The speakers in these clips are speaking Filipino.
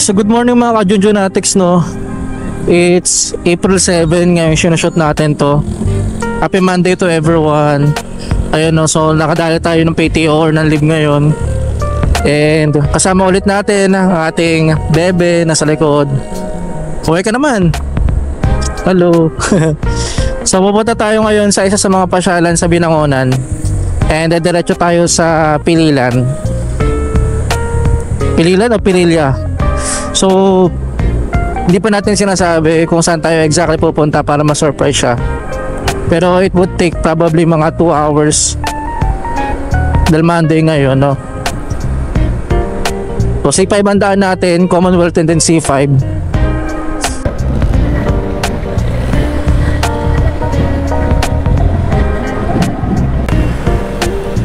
So good morning mga ka-Junjunatics, no. It's April 7 ngayon, sinushoot natin to. Happy Monday to everyone. Ayun, no, so nakadali tayo ng PTO or ng leave ngayon. And kasama ulit natin ang ating bebe nasa likod. Huwag ka naman. Hello. So pupunta tayo ngayon sa isa sa mga pasyalan sa Binangonan. And diretso tayo sa Pililan. Pililan o Pililya? So hindi pa natin sinasabi kung saan tayo exactly pupunta para ma-surprise siya. Pero it would take probably mga 2 hours dahil Monday ngayon, no? So C5 ang daan natin, Commonwealth and then C5.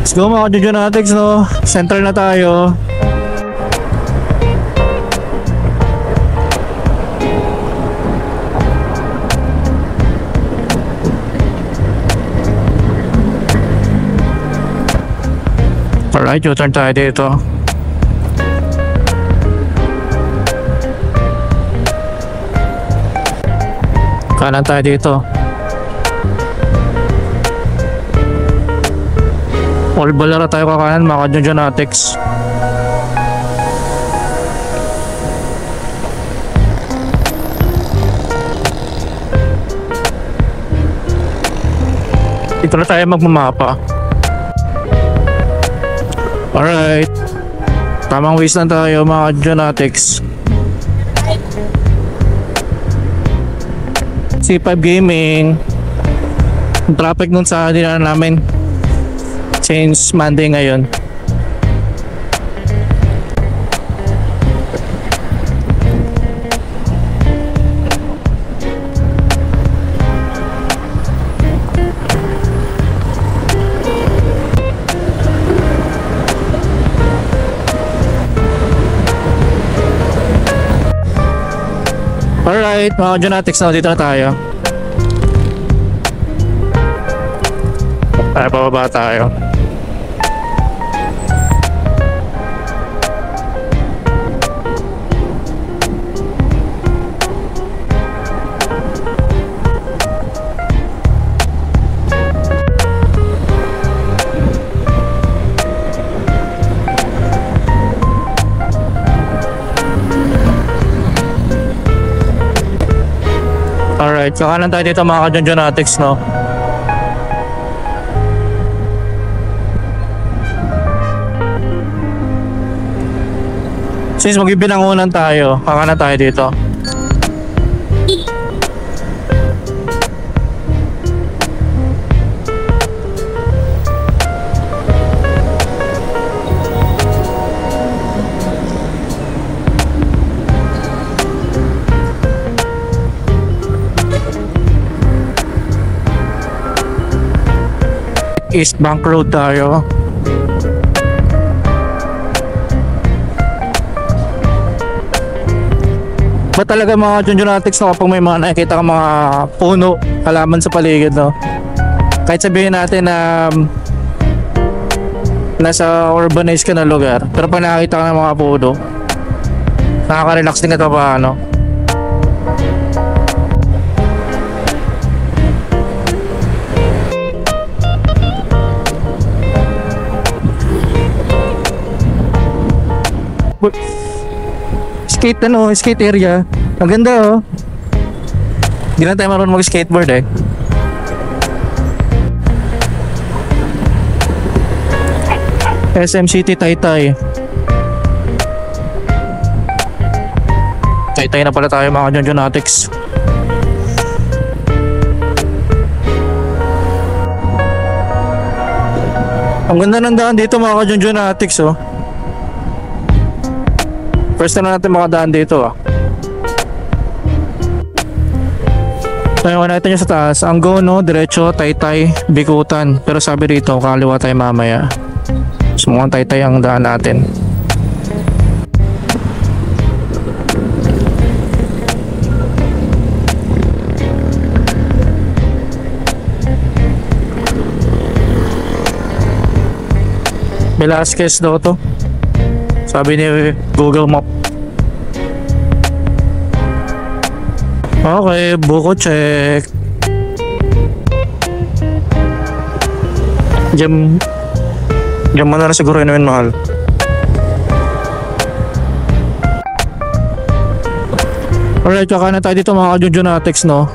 Let's go mga ka-Junjunatics, no? Center na tayo. Alright, U-turn tayo dito. Kanan tayo dito. All balara tayo kakanan mga ka-Junjunatics. Dito na tayo magmamapa. Alright, tamang waste lang tayo mga ka-Junjunatics. C5 Gaming. Yung traffic nun sa dinaan namin since Monday ngayon. Alright mga ka-Junjunatics, na dito na tayo. Pababa tayo. Alright, kakanan tayo dito mga ka-Junjunatics, no? Since magbibinangonan tayo, kakanan tayo dito. East Bank Road tayo. Ba talaga mga ka-Junjunatics, no, kapag may mga nakikita kang mga puno, halaman sa paligid, no? Kahit sabihin natin na nasa urbanized ka na lugar, pero pag nakakita ka ng mga puno, nakaka-relax din ito pa, ano? Skate area. Ang ganda, oh. Hindi lang tayo marunong mag-skateboard, eh. SM City Taytay. Taytay na pala tayo mga ka-Junjunatics. Ang ganda ng daan dito mga ka-Junjunatics, oh. First time na natin makadaan dito, ah. So yung natin nyo sa taas, ang go, no, diretso, Taytay, Bikutan. Pero sabi rito, kaliwa tayo mamaya. So mukhang Taytay ang daan natin. Velasquez daw to, sabi ni Google Map. Okay, buko check. Diyan mo na siguro inumin, mahal. Alright, kakain na tayo dito mga ka-Junjunatics, no?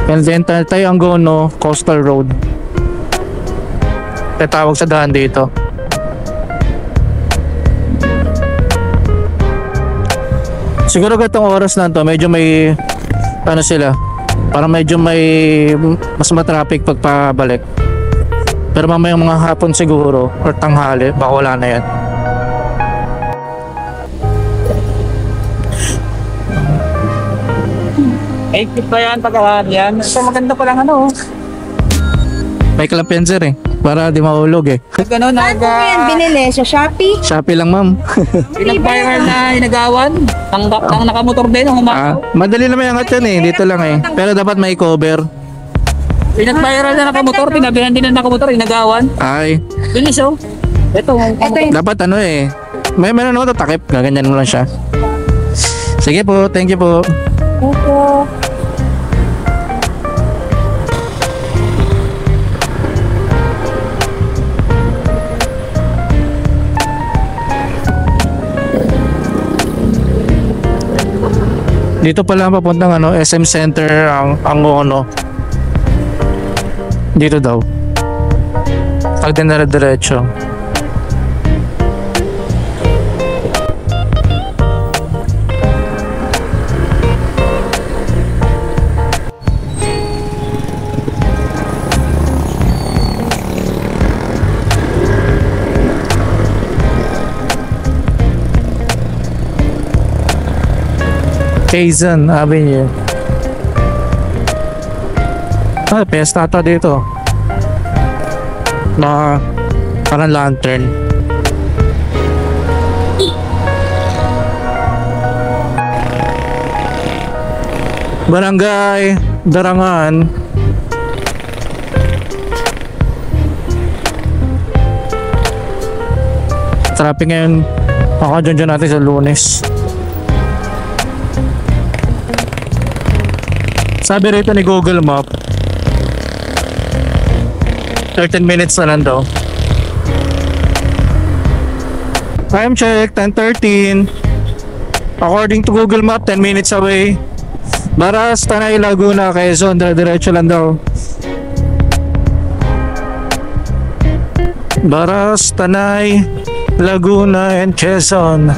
And then tayo ang Angono Coastal Road. Tawag sa daan dito. Siguro gatong oras na to, medyo may ano sila, parang medyo may mas matraffic pagpabalik. Pero mamayang mga hapon siguro or tanghali, baka wala na yan. Eh, pa yan, pagkakaan yan. So, maganda pa lang ano. May klapenser eh, para di mahulog eh. Ano, Saan mo yan binili? Sa Shopee? Shopee lang, ma'am. pinag-viral na inagawan. Ang nakamotor din, ang humakaw. Madali naman yung yan eh, dito lang eh. Pero dapat may cover. Pinag-viral na nakamotor, tinabihan din na nakamotor, inagawan. Ay, Bilis oh. Ito yung dapat ano eh. May meron naman ito takip, gaganyan mo lang siya. Sige po, thank you po. Opo. Dito pala papuntang ano, SM Center ang Angono. Dito daw. Pag dinara-diretso. Quezon Avenue. Pesta ata dito. Na parang lantern. Barangay Darangan. Traffic ngayon. Ako dyan natin sa Lunes. Sabi rito ni Google Map 13 minutes na lang daw. Time check 10:13. According to Google Map 10 minutes away. Baras, Tanay, Laguna, Quezon, diretso lang daw. Baras, Tanay, Laguna and Quezon.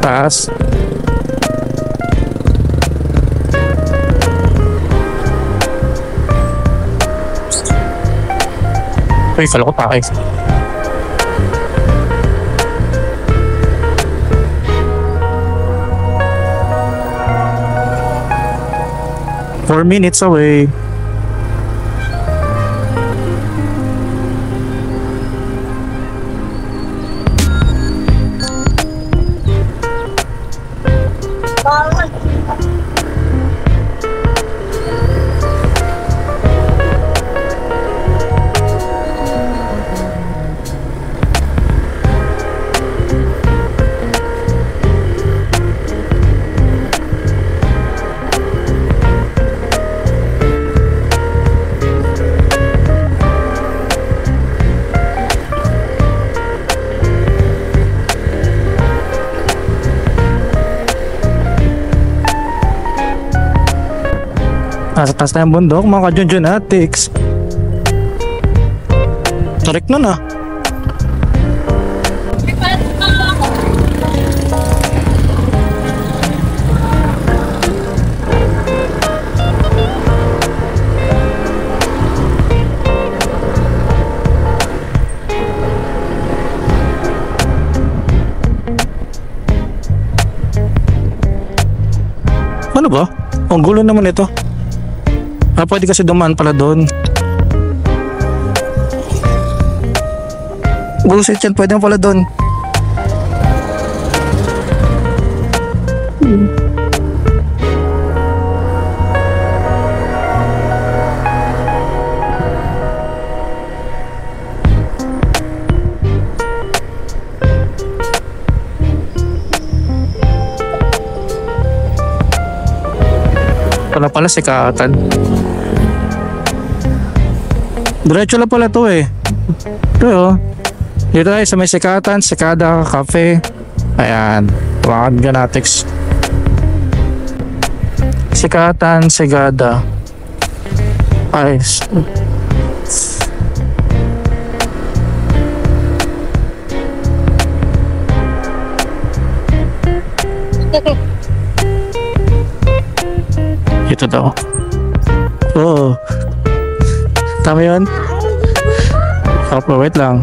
Taas. Uy, kala ko pakay. Four minutes away. Nasa taas na yung bundok, mga ka-Junjunatics. Tarik nun ah. Ano ba? Ang gulo naman ito. Pwede kasi dumaan pala doon. Bullshit yan, pwede mo pala doon. Pala sikatan. Diretso lang pala to eh. Ito oh. Dito tayo sa may sikatan, Sikada Cafe. Ayan. Tumakan Genetics. Sikatan, Sikada. Ay. Ito daw. Oo. Tama yun? Wait lang.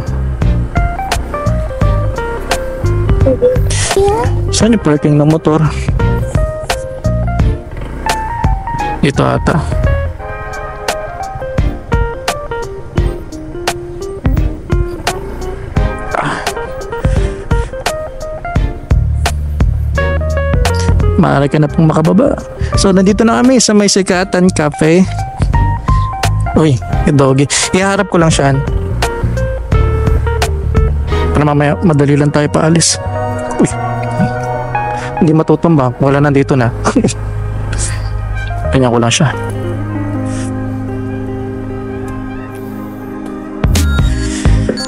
Saan yung parking ng motor? Ito ata. Maaari ka na pong makababa. So nandito na kami sa may Sikatan Cafe. Uy, doggy. Iharap ko lang siya. Para mamaya madali lang tayo paalis. Uy. Hindi matutumbang. Wala nandito na. Ganyan ko lang siya.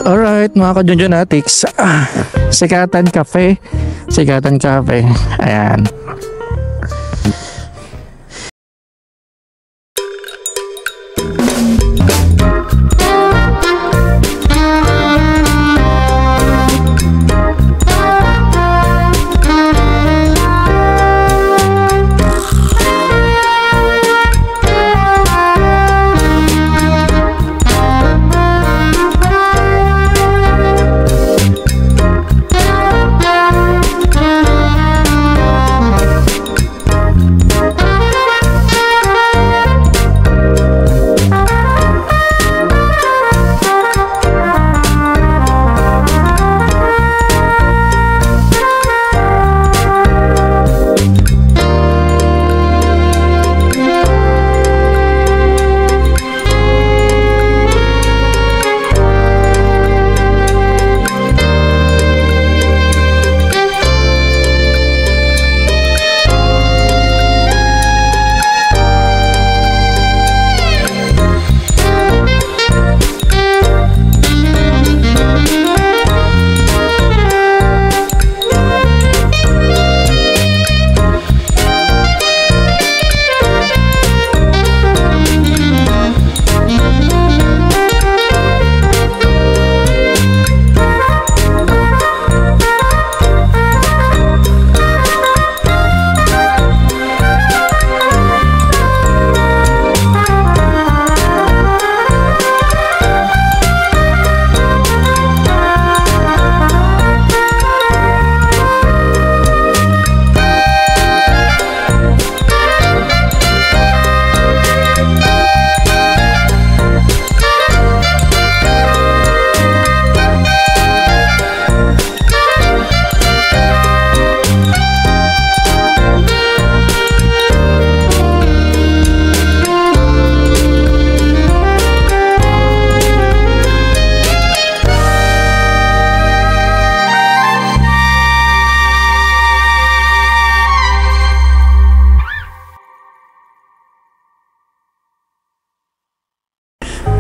Alright mga ka-Junjunatics. Sikatan Cafe. Sikatan Cafe. Ayan.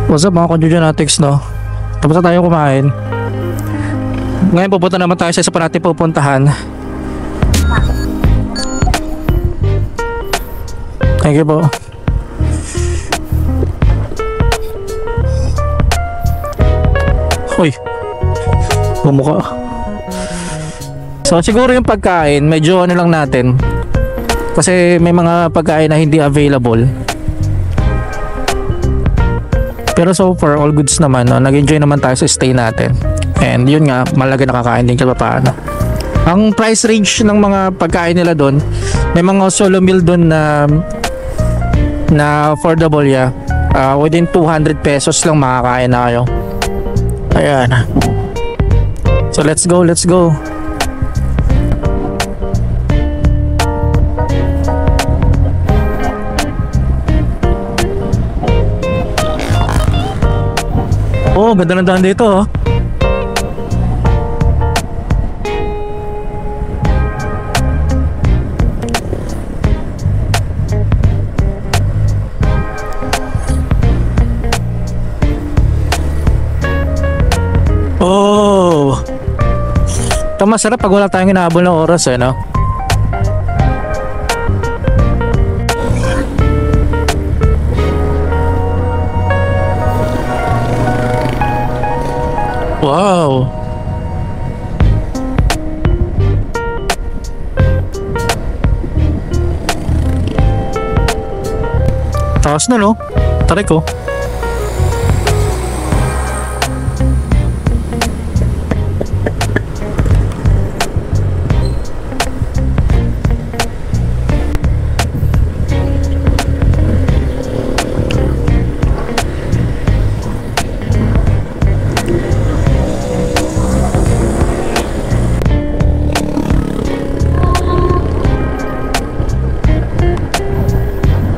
What's up mga ka-Junjunatics, no? Tapos na tayo kumain. Ngayon pupunta naman tayo sa isa pa natin pupuntahan. Thank you po. Uy, bumuka. So siguro yung pagkain medyo ano lang natin, kasi may mga pagkain na hindi available. Pero so far all goods naman, no? Nag-enjoy naman tayo sa stay natin. And yun nga, malaga nakakain din kahit paano. Ang price range ng mga pagkain nila doon, may mga solo meal doon na na affordable, yeah. Within 200 pesos lang makakain na kayo. Ayan. So let's go, let's go. Oh, ganda ng daan dito, oh. Oh. Ito masarap pag wala tayong hinahabol ng oras, eh, no? Wow. Taas na, no? Taray ko.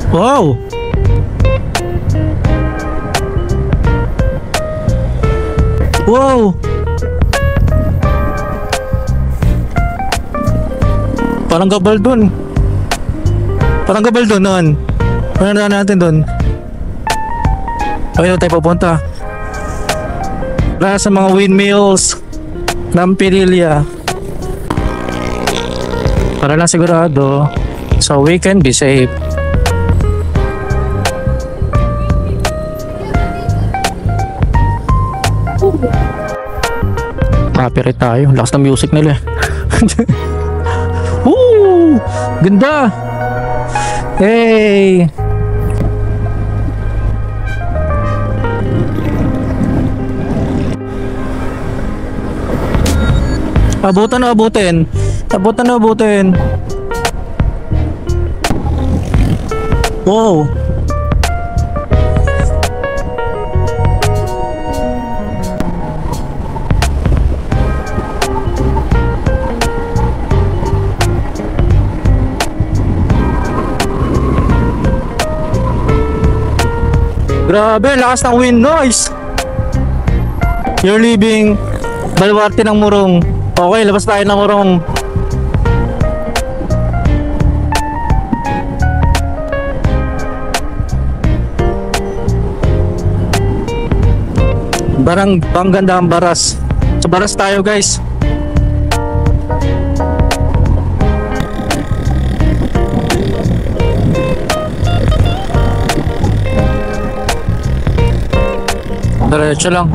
Wow! Wow! Parang gabal dun. Parang gabal dun nun. Ano na natin dun? Ayun tayo pupunta. Para sa mga windmills ng Pililya. Para lang sigurado, so we can be safe. Copyright tayo. Lakas ng music nila. Woo! Ganda! Hey! Abutan na abutin. Abutan na abutin. Wow! Grabe, lakas ng wind noise. You're leaving Baluarte ng Morong. Okay, labas tayo ng Morong. Bang ganda ang Baras. Sa Baras tayo, guys. Diretso lang.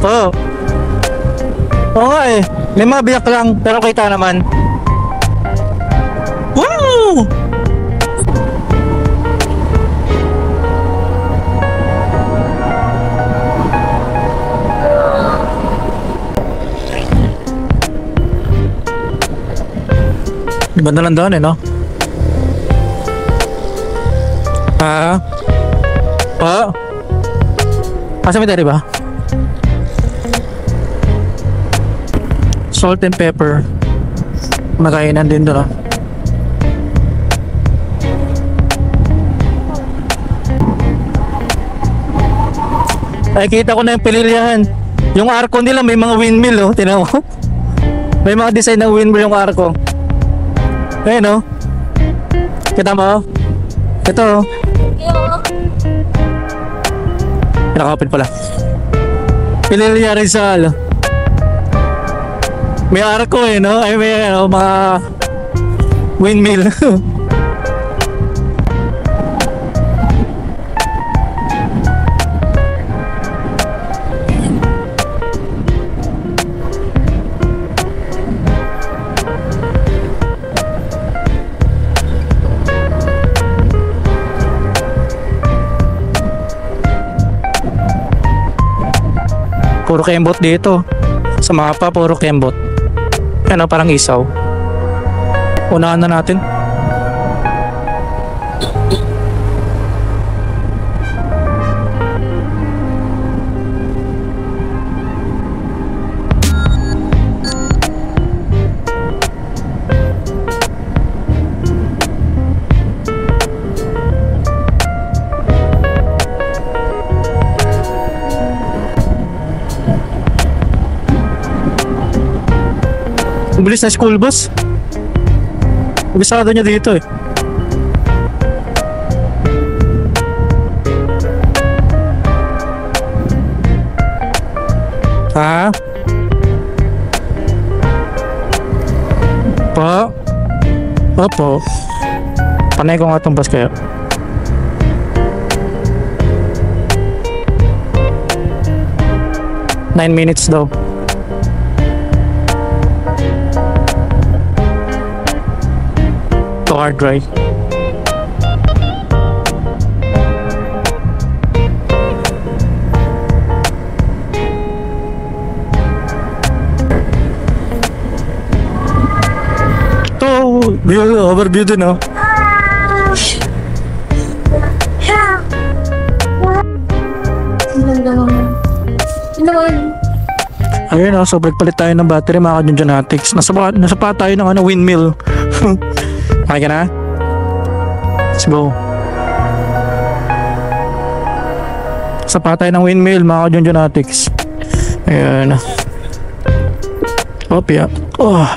Oh. Oo nga eh. May mga biyak lang pero kita naman. Woo! Ganda lang doon, eh, no? Asa may dari ba? Salt and pepper. Makainan din doon, no? Ay, kita ko na yung Pililyahan. Yung arko nila may mga windmill, oh. Tingnan mo. May mga design ng windmill yung arko. Ayun, no? Kita mo? Ito, oh. Pinaka-open pala. Pililya Rizal. May arko, eh, no? Ay, may ano, mga windmill. Puro kembot dito. Sa mapa, puro kembot. Ano, parang isaw. Unahan na natin. Ang bilis na school bus. Bisado niya dito eh. Ha? Po? Opo. Panay ko nga itong bus kaya. Nine minutes daw. To hard drive. To overview din oh. Ayun oh, so palit tayo ng battery mga ka-Junjunatics. Nasa pa tayo ng ano, windmill. Okay ka na? Let's go. Sapa tayo ng windmill mga ka-Junjunatics. Ayan. Opya. Oh.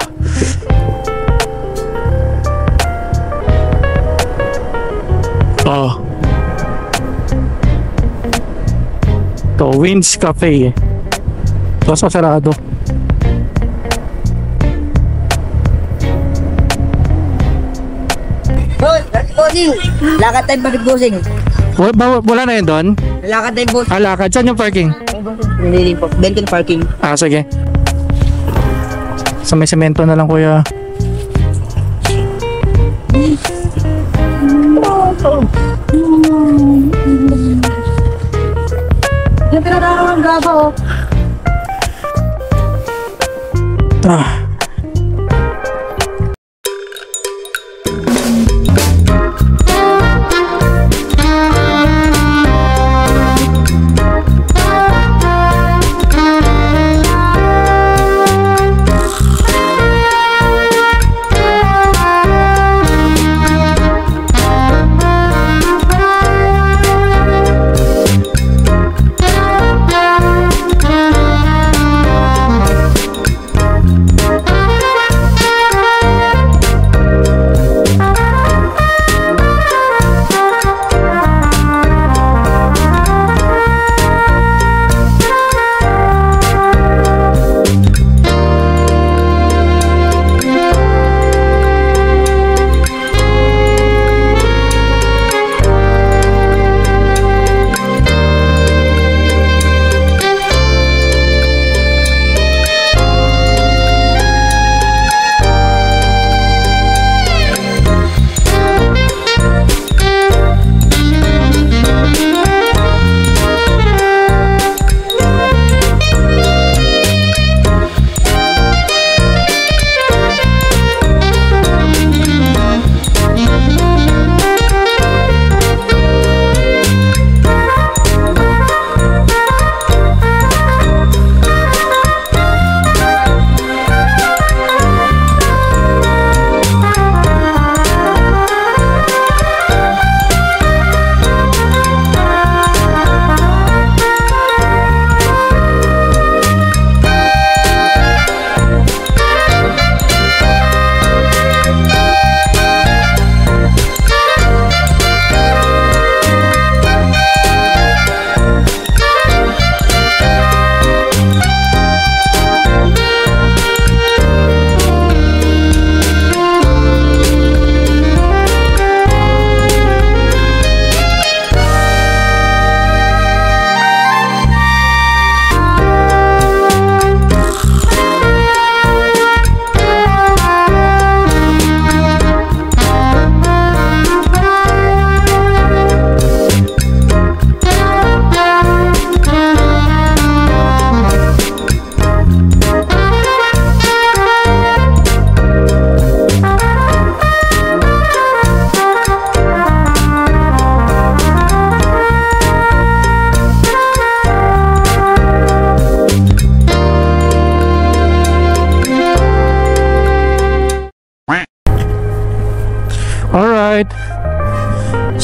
Oh. Ito, Wins Cafe. Ito sa sarado. Bossing, lakad tayo pag-bossing. Wala na yun doon? Lakad tayo boss. Lakad. Saan yung parking? Hindi po. Benton parking. Ah, sige. Sa may semento na lang kuya. Yung pinararawan grabo. Ah.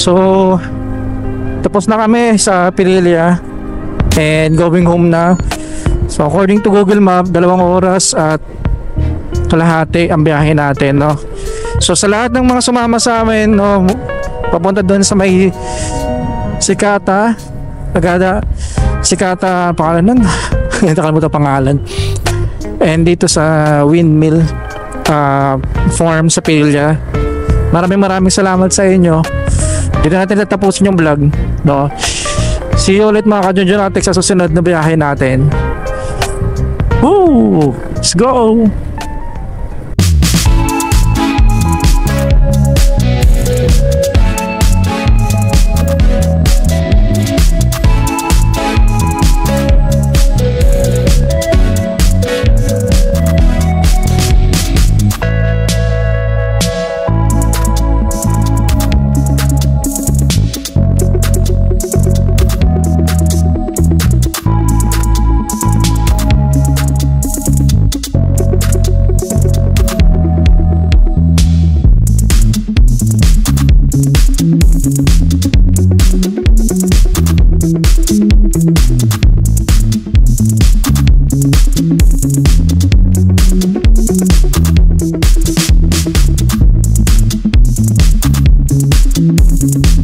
So, tapos na kami sa Pililla and going home na. So, according to Google Map, 2 oras at kalahati ang biyahe natin, no? So, sa lahat ng mga sumama sa amin, no, papunta doon sa may Sikata, Sikata, pangalan nun? Nakalimutan pangalan. And dito sa Windmill Farm sa Pililla. Maraming salamat sa inyo. Dito natin tatapusin yung vlog, no? See you ulit mga ka-Junjunatics sa susunod na biyahe natin. Woo! Let's go! Thank you.